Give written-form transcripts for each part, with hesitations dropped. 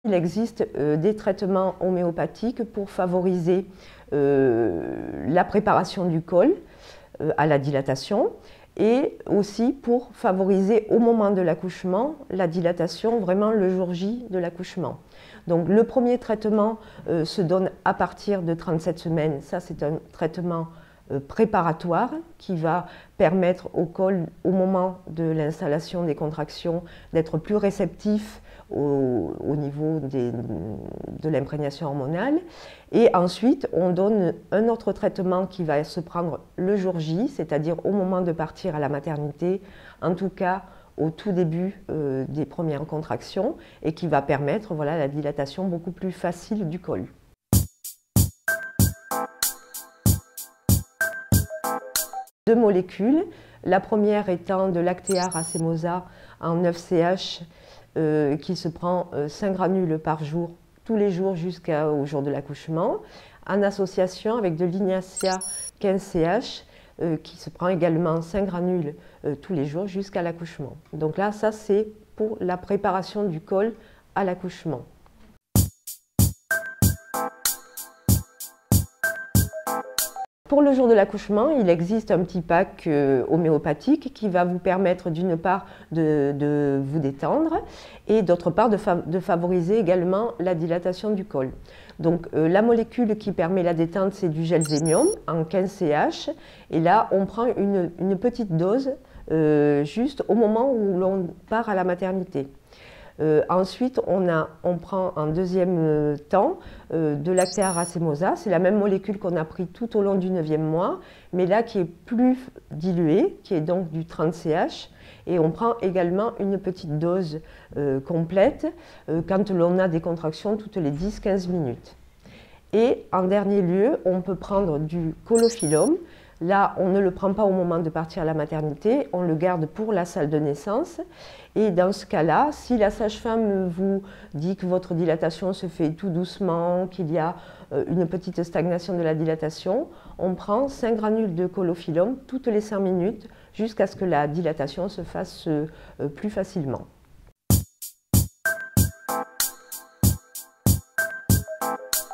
Il existe des traitements homéopathiques pour favoriser la préparation du col à la dilatation et aussi pour favoriser au moment de l'accouchement la dilatation vraiment le jour J de l'accouchement. Donc le premier traitement se donne à partir de 37 semaines. Ça, c'est un traitement préparatoire qui va permettre au col, au moment de l'installation des contractions, d'être plus réceptif au niveau de l'imprégnation hormonale. Et ensuite, on donne un autre traitement qui va se prendre le jour J, c'est-à-dire au moment de partir à la maternité, en tout cas au tout début des premières contractions, et qui va permettre voilà, la dilatation beaucoup plus facile du col. Deux molécules, la première étant de Lactea racemosa en 9CH qui se prend 5 granules par jour, tous les jours jusqu'au jour de l'accouchement, en association avec de Linacia 15CH qui se prend également 5 granules tous les jours jusqu'à l'accouchement. Donc là, ça c'est pour la préparation du col à l'accouchement. Pour le jour de l'accouchement, il existe un petit pack homéopathique qui va vous permettre d'une part de vous détendre et d'autre part de favoriser également la dilatation du col. Donc la molécule qui permet la détente, c'est du Gelzenium en 15CH et là on prend une petite dose juste au moment où l'on part à la maternité. Ensuite, on prend en deuxième temps de Lactea racemosa. C'est la même molécule qu'on a pris tout au long du 9e mois, mais là qui est plus diluée, qui est donc du 30CH. Et on prend également une petite dose complète quand l'on a des contractions toutes les 10-15 minutes. Et en dernier lieu, on peut prendre du Colofilum. Là, on ne le prend pas au moment de partir à la maternité, on le garde pour la salle de naissance. Et dans ce cas-là, si la sage-femme vous dit que votre dilatation se fait tout doucement, qu'il y a une petite stagnation de la dilatation, on prend 5 granules de Colofilum toutes les 5 minutes jusqu'à ce que la dilatation se fasse plus facilement.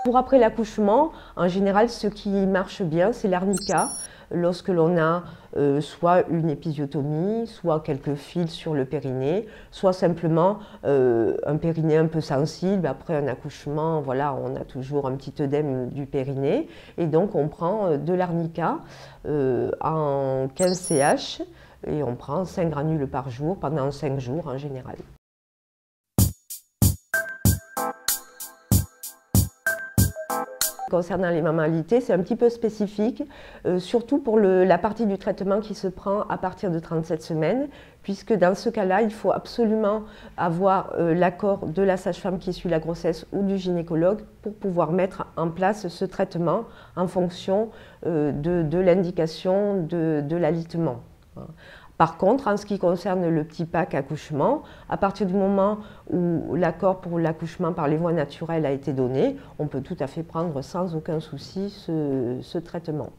Pour après l'accouchement, en général, ce qui marche bien, c'est l'arnica. Lorsque l'on a soit une épisiotomie, soit quelques fils sur le périnée, soit simplement un périnée un peu sensible. Après un accouchement, voilà, on a toujours un petit œdème du périnée. Et donc, on prend de l'arnica en 15CH et on prend 5 granules par jour pendant 5 jours en général. Concernant les mammalités, c'est un petit peu spécifique, surtout pour la partie du traitement qui se prend à partir de 37 semaines, puisque dans ce cas-là, il faut absolument avoir l'accord de la sage-femme qui suit la grossesse ou du gynécologue pour pouvoir mettre en place ce traitement en fonction de l'indication de l'alitement. Par contre, en ce qui concerne le petit pack accouchement, à partir du moment où l'accord pour l'accouchement par les voies naturelles a été donné, on peut tout à fait prendre sans aucun souci ce traitement.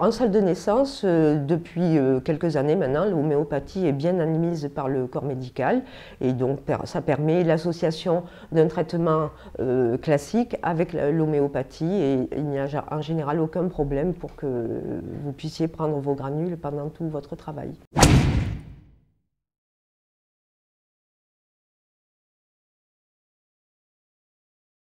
En salle de naissance, depuis quelques années maintenant, l'homéopathie est bien admise par le corps médical et donc ça permet l'association d'un traitement classique avec l'homéopathie et il n'y a en général aucun problème pour que vous puissiez prendre vos granules pendant tout votre travail.